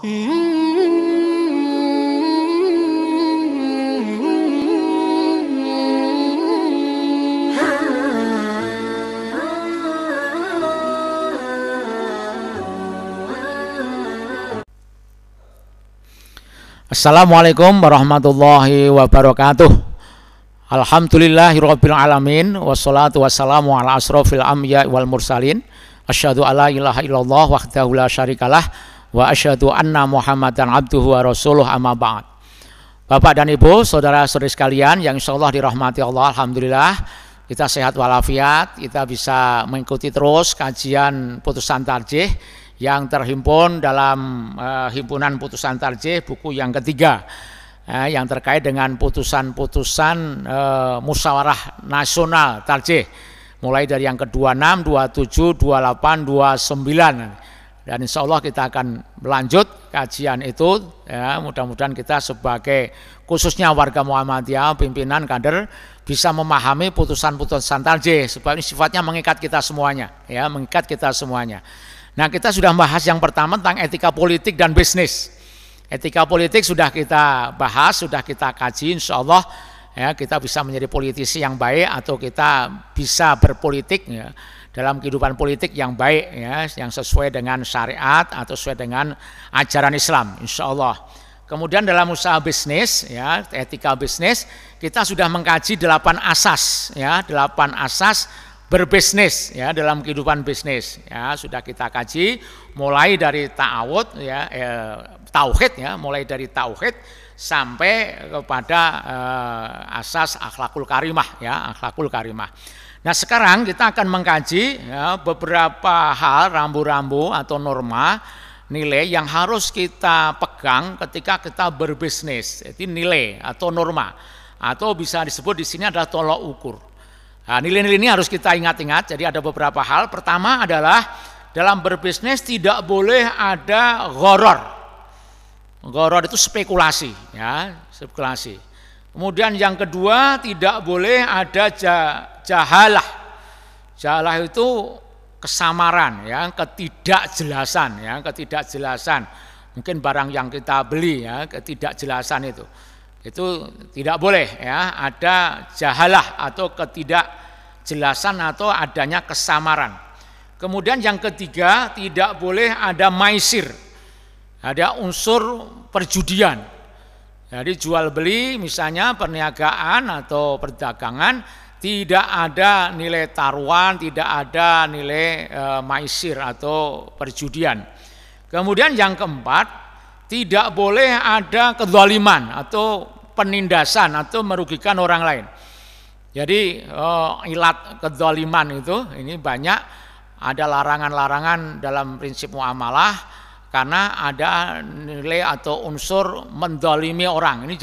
Assalamualaikum warahmatullahi wabarakatuh. Alhamdulillahirabbil alamin wassalatu wassalamu ala asrofil anbiya wal mursalin. Asyhadu alla ilaha illallah wahdahu la syarikalah wa asyhadu anna Muhammadan abduhu wa rasuluh, amma ba'd. Bapak dan Ibu, saudara-saudari sekalian yang insyaallah dirahmati Allah, alhamdulillah kita sehat walafiat, kita bisa mengikuti terus kajian putusan tarjih yang terhimpun dalam himpunan putusan tarjih buku yang ketiga yang terkait dengan putusan-putusan musyawarah nasional tarjih mulai dari yang ke-26, 27, 28, 29, dan insya Allah kita akan melanjut kajian itu ya. Mudah-mudahan kita sebagai khususnya warga Muhammadiyah, pimpinan kader bisa memahami putusan-putusan tarjih sebab ini sifatnya mengikat kita semuanya ya, mengikat kita semuanya. Nah, kita sudah bahas yang pertama tentang etika politik dan bisnis. Etika politik sudah kita bahas, sudah kita kaji, insya Allah ya, kita bisa menjadi politisi yang baik atau kita bisa berpolitik ya, dalam kehidupan politik yang baik ya, yang sesuai dengan syariat atau sesuai dengan ajaran Islam, insya Allah. Kemudian dalam usaha bisnis ya, etika bisnis, kita sudah mengkaji 8 asas ya, 8 asas berbisnis ya, dalam kehidupan bisnis ya, sudah kita kaji mulai dari ta'awud ya, tauhid ya, mulai dari tauhid sampai kepada asas akhlakul karimah ya, akhlakul karimah. Nah, sekarang kita akan mengkaji ya, beberapa hal rambu-rambu atau norma nilai yang harus kita pegang ketika kita berbisnis. Jadi nilai atau norma atau bisa disebut di sini adalah tolok ukur. Nah, nilai-nilai ini harus kita ingat-ingat. Jadi ada beberapa hal. Pertama adalah dalam berbisnis tidak boleh ada gharar. Gharar itu spekulasi, ya, spekulasi. Kemudian yang kedua tidak boleh ada jahalah. Jahalah itu kesamaran, ya, ketidakjelasan, ya, ketidakjelasan. Mungkin barang yang kita beli, ya, ketidakjelasan itu tidak boleh ya, ada jahalah atau ketidakjelasan atau adanya kesamaran. Kemudian yang ketiga tidak boleh ada maisir, ada unsur perjudian. Jadi jual beli misalnya perniagaan atau perdagangan tidak ada nilai taruhan, tidak ada nilai maisir atau perjudian. Kemudian yang keempat, tidak boleh ada kezaliman atau penindasan atau merugikan orang lain. Jadi ilat kezaliman itu ini banyak, ada larangan-larangan dalam prinsip muamalah karena ada nilai atau unsur menzalimi orang. Ini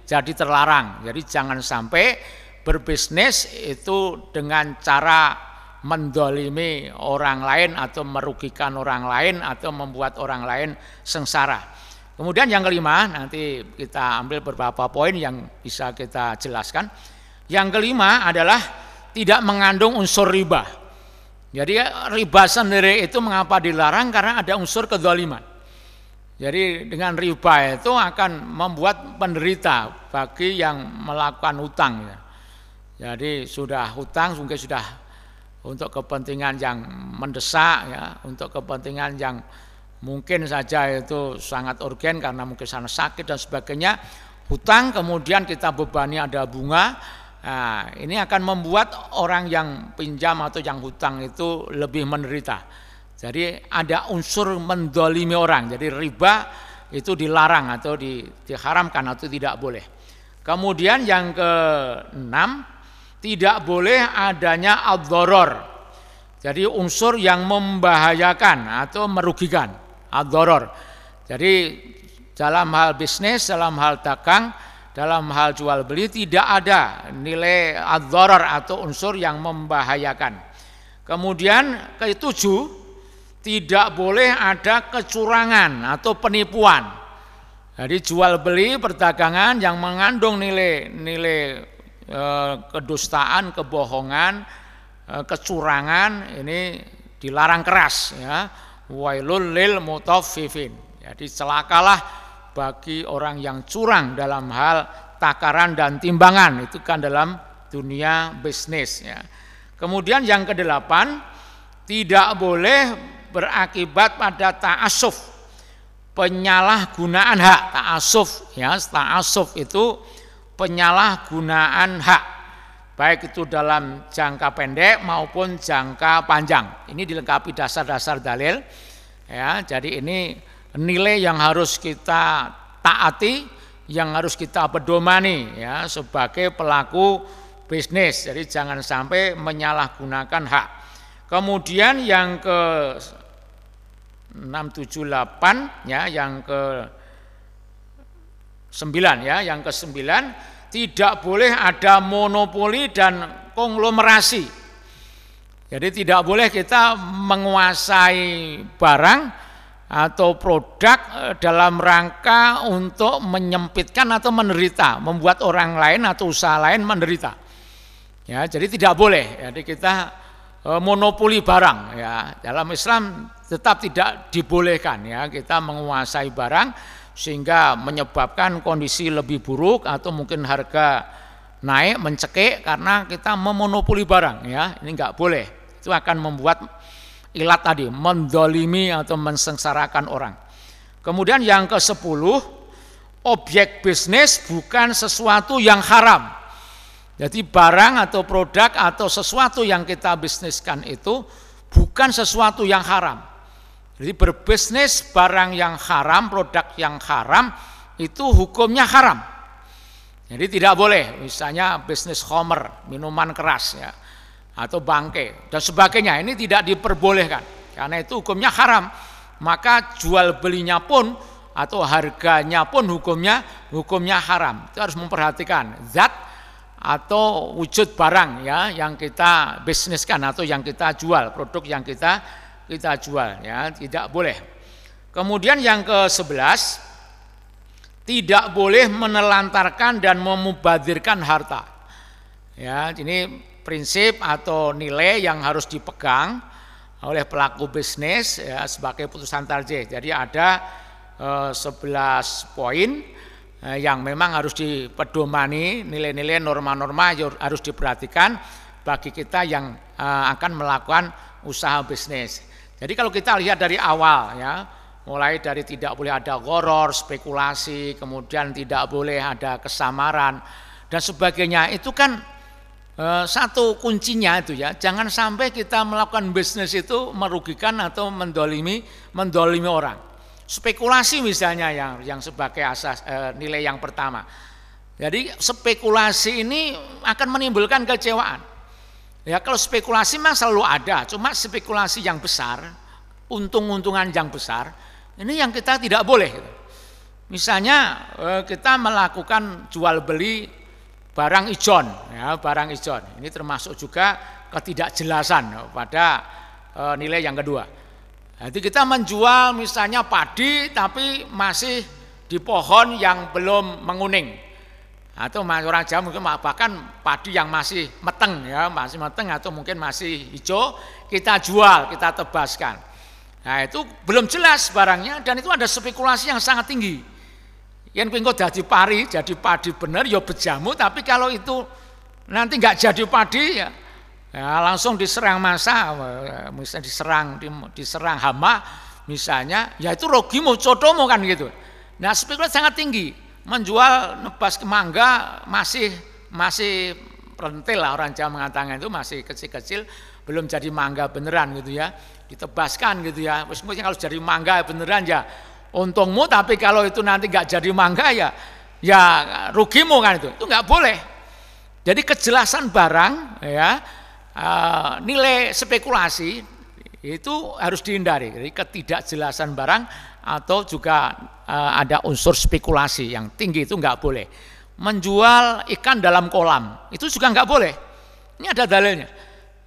jadi terlarang. Jadi jangan sampai berbisnis itu dengan cara menzalimi orang lain atau merugikan orang lain atau membuat orang lain sengsara. Kemudian yang kelima, nanti kita ambil beberapa poin yang bisa kita jelaskan. Yang kelima adalah tidak mengandung unsur riba. Jadi riba sendiri itu mengapa dilarang? Karena ada unsur kezaliman. Jadi dengan riba itu akan membuat penderita bagi yang melakukan hutang. Jadi sudah hutang mungkin sudah untuk kepentingan yang mendesak ya, untuk kepentingan yang mungkin saja itu sangat urgen karena mungkin sana sakit dan sebagainya, hutang kemudian kita bebani ada bunga. Nah, ini akan membuat orang yang pinjam atau yang hutang itu lebih menderita. Jadi ada unsur menzalimi orang. Jadi riba itu dilarang atau diharamkan atau tidak boleh. Kemudian yang keenam, tidak boleh adanya ad-dharar. Jadi unsur yang membahayakan atau merugikan. Ad-dharar. Jadi dalam hal bisnis, dalam hal dagang, dalam hal jual beli tidak ada nilai ad-dharar atau unsur yang membahayakan. Kemudian ketujuh, tidak boleh ada kecurangan atau penipuan. Jadi jual beli perdagangan yang mengandung nilai kedustaan, kebohongan, kecurangan ini dilarang keras ya. Wailul lil mutaffifin. Jadi celakalah bagi orang yang curang dalam hal takaran dan timbangan, itu kan dalam dunia bisnis ya. Kemudian yang kedelapan, tidak boleh berakibat pada ta'assuf, penyalahgunaan hak. Ta'assuf ya, ta'assuf itu penyalahgunaan hak, baik itu dalam jangka pendek maupun jangka panjang. Ini dilengkapi dasar-dasar dalil ya. Jadi ini nilai yang harus kita taati, yang harus kita pedomani ya sebagai pelaku bisnis. Jadi jangan sampai menyalahgunakan hak. Kemudian yang ke 678 ya, yang ke 9 ya, yang ke 9, tidak boleh ada monopoli dan konglomerasi. Jadi tidak boleh kita menguasai barang atau produk dalam rangka untuk menyempitkan atau menderita, membuat orang lain atau usaha lain menderita. Ya, jadi tidak boleh. Jadi kita monopoli barang ya. Dalam Islam tetap tidak dibolehkan ya kita menguasai barang sehingga menyebabkan kondisi lebih buruk atau mungkin harga naik mencekik karena kita memonopoli barang ya. Ini enggak boleh. Itu akan membuat ilat tadi, mendolimi atau mensengsarakan orang. Kemudian yang ke-10, objek bisnis bukan sesuatu yang haram. Jadi barang atau produk atau sesuatu yang kita bisniskan itu bukan sesuatu yang haram. Jadi berbisnis barang yang haram, produk yang haram itu hukumnya haram. Jadi tidak boleh, misalnya bisnis khamr, minuman keras ya, atau bangke dan sebagainya, ini tidak diperbolehkan karena itu hukumnya haram. Maka jual belinya pun atau harganya pun hukumnya haram. Itu harus memperhatikan zat atau wujud barang ya yang kita bisniskan atau yang kita jual, produk yang kita jual ya, tidak boleh. Kemudian yang ke-11, tidak boleh menelantarkan dan memubadzirkan harta. Ya, ini prinsip atau nilai yang harus dipegang oleh pelaku bisnis ya, sebagai putusan tarjih. Jadi ada 11 poin yang memang harus dipedomani, nilai-nilai norma-norma harus diperhatikan bagi kita yang akan melakukan usaha bisnis. Jadi kalau kita lihat dari awal ya, mulai dari tidak boleh ada gharar, spekulasi, kemudian tidak boleh ada kesamaran dan sebagainya, itu kan satu kuncinya itu ya, jangan sampai kita melakukan bisnis itu merugikan atau mendolimi orang. Spekulasi misalnya yang sebagai asas nilai yang pertama. Jadi spekulasi ini akan menimbulkan kecewaan. Ya kalau spekulasi memang selalu ada, cuma spekulasi yang besar, untung-untungan yang besar, ini yang kita tidak boleh. Misalnya kita melakukan jual beli barang ijon, ya barang ijon. Ini termasuk juga ketidakjelasan pada nilai yang kedua. Jadi kita menjual misalnya padi tapi masih di pohon yang belum menguning, atau orang Jawa mungkin bahkan padi yang masih meteng ya, masih meteng atau mungkin masih hijau, kita jual, kita tebaskan. Nah itu belum jelas barangnya dan itu ada spekulasi yang sangat tinggi. Yang pingko jadi pari, jadi padi benar ya berjamu, tapi kalau itu nanti nggak jadi padi ya langsung diserang massa, misalnya diserang hama misalnya, ya itu rogimu, codomu kan gitu. Nah spekulasi sangat tinggi, menjual nebas ke mangga masih rentil lah, orang Jawa mengatakan itu masih kecil-kecil, belum jadi mangga beneran gitu ya, ditebaskan gitu ya. Meskipun kalau jadi mangga beneran ya untungmu, tapi kalau itu nanti nggak jadi mangga ya rugimu kan, itu nggak boleh. Jadi kejelasan barang ya, nilai spekulasi itu harus dihindari. Jadi ketidakjelasan barang atau juga ada unsur spekulasi yang tinggi itu nggak boleh. Menjual ikan dalam kolam itu juga nggak boleh. Ini ada dalilnya.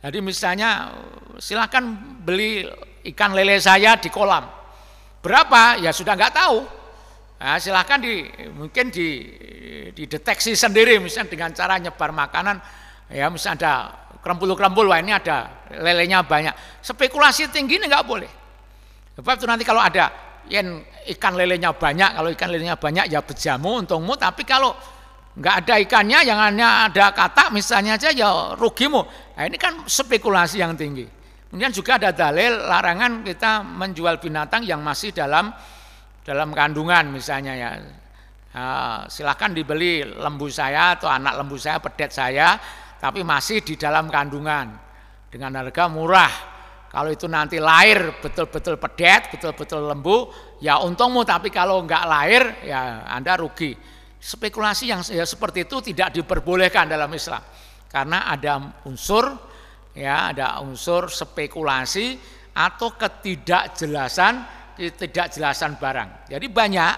Jadi misalnya silakan beli ikan lele saya di kolam. Berapa? Ya sudah nggak tahu. Nah, silakan mungkin dideteksi sendiri misalnya dengan cara nyebar makanan. Ya misalnya ada kerempul-kerempul, wah ini ada lelenya banyak. Spekulasi tinggi ini nggak boleh. Sebab itu nanti kalau ada yen ikan lelenya banyak, kalau ikan lelenya banyak ya berjamu untungmu, tapi kalau nggak ada ikannya, yang hanya ada katak misalnya aja ya rugimu. Nah, ini kan spekulasi yang tinggi. Kemudian juga ada dalil larangan kita menjual binatang yang masih dalam kandungan misalnya ya. Silahkan dibeli lembu saya atau anak lembu saya, pedet saya, tapi masih di dalam kandungan dengan harga murah. Kalau itu nanti lahir betul-betul pedet, betul-betul lembu, ya untungmu, tapi kalau enggak lahir ya Anda rugi. Spekulasi yang ya seperti itu tidak diperbolehkan dalam Islam. Karena ada unsur spekulasi atau ketidakjelasan barang. Jadi banyak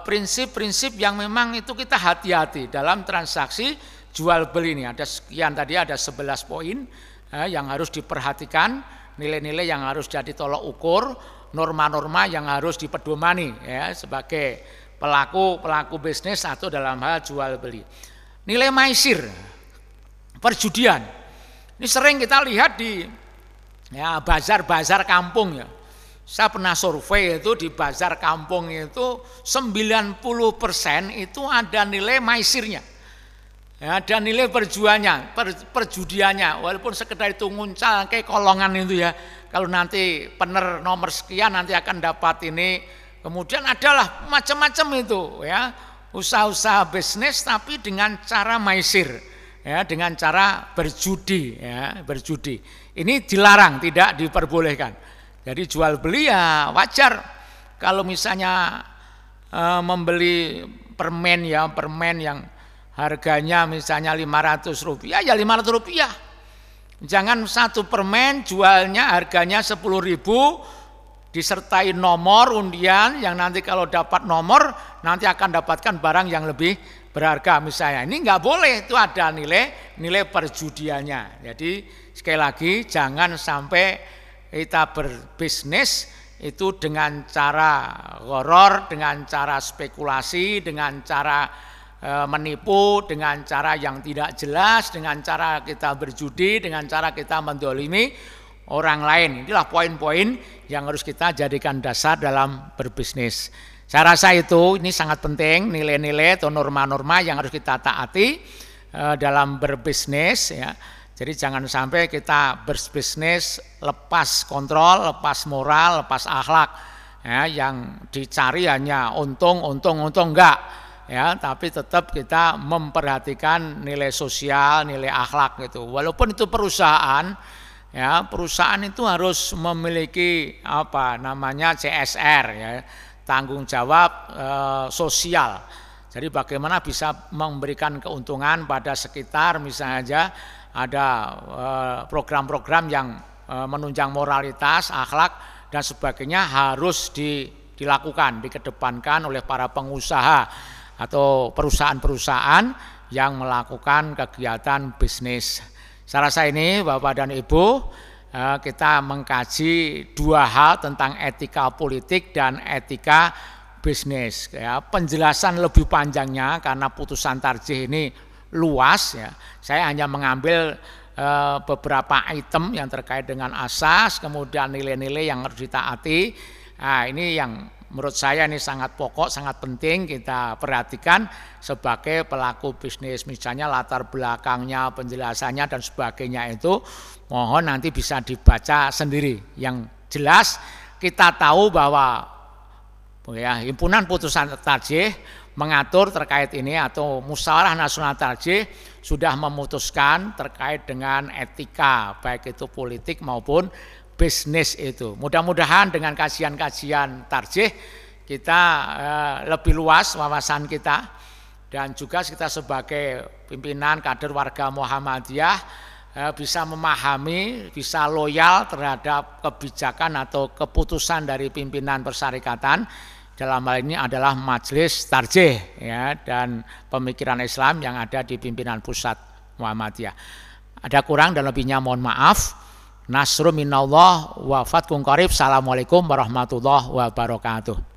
prinsip-prinsip yang memang itu kita hati-hati dalam transaksi jual beli ini. Ada sekian tadi, ada 11 poin yang harus diperhatikan, nilai-nilai yang harus jadi tolok ukur, norma-norma yang harus dipedomani ya sebagai pelaku bisnis atau dalam hal jual beli. Nilai maisir, perjudian. Ini sering kita lihat di bazar-bazar kampung ya. Saya pernah survei itu di bazar kampung itu 90% itu ada nilai maisirnya. Ya, ada nilai perjudiannya, walaupun sekedar itu nguncal kayak kolongan itu ya. Kalau nanti pener nomor sekian nanti akan dapat ini. Kemudian adalah macam-macam itu ya, usaha-usaha bisnis tapi dengan cara maisir. Ya, dengan cara berjudi ya, berjudi. Ini dilarang, tidak diperbolehkan. Jadi jual beli ya wajar. Kalau misalnya membeli permen yang harganya misalnya Rp500, ya Rp500. Jangan satu permen jualnya harganya Rp10.000 disertai nomor undian yang nanti kalau dapat nomor nanti akan dapatkan barang yang lebih berharga misalnya. Ini nggak boleh, itu ada nilai perjudiannya. Jadi sekali lagi jangan sampai kita berbisnis itu dengan cara horor, dengan cara spekulasi, dengan cara menipu, dengan cara yang tidak jelas, dengan cara kita berjudi, dengan cara kita mendolimi orang lain. Inilah poin-poin yang harus kita jadikan dasar dalam berbisnis. Saya rasa ini sangat penting, nilai-nilai atau norma-norma yang harus kita taati dalam berbisnis ya. Jadi jangan sampai kita berbisnis lepas kontrol, lepas moral, lepas akhlak ya, yang dicari hanya untung enggak ya, tapi tetap kita memperhatikan nilai sosial, nilai akhlak gitu. Walaupun itu perusahaan ya, perusahaan itu harus memiliki CSR ya, tanggung jawab sosial. Jadi bagaimana bisa memberikan keuntungan pada sekitar, misalnya aja ada program-program yang menunjang moralitas, akhlak dan sebagainya harus dilakukan, dikedepankan oleh para pengusaha atau perusahaan-perusahaan yang melakukan kegiatan bisnis. Saya rasa ini Bapak dan Ibu, kita mengkaji dua hal tentang etika politik dan etika bisnis. Ya, penjelasan lebih panjangnya karena putusan tarjih ini luas ya. Saya hanya mengambil beberapa item yang terkait dengan asas, kemudian nilai-nilai yang harus ditaati. Nah, ini yang menurut saya ini sangat pokok, sangat penting kita perhatikan sebagai pelaku bisnis. Misalnya latar belakangnya, penjelasannya dan sebagainya itu mohon nanti bisa dibaca sendiri. Yang jelas kita tahu bahwa ya, himpunan putusan tarjih mengatur terkait ini atau musyawarah nasional tarjih sudah memutuskan terkait dengan etika baik itu politik maupun bisnis itu. Mudah-mudahan dengan kajian-kajian tarjih kita lebih luas wawasan kita dan juga kita sebagai pimpinan kader warga Muhammadiyah bisa memahami, bisa loyal terhadap kebijakan atau keputusan dari pimpinan persyarikatan. Dalam hal ini adalah majelis tarjih ya, dan pemikiran Islam yang ada di pimpinan pusat Muhammadiyah. Ada kurang dan lebihnya mohon maaf. Nasrun minallah wa fathun qarib. Assalamualaikum warahmatullahi wabarakatuh.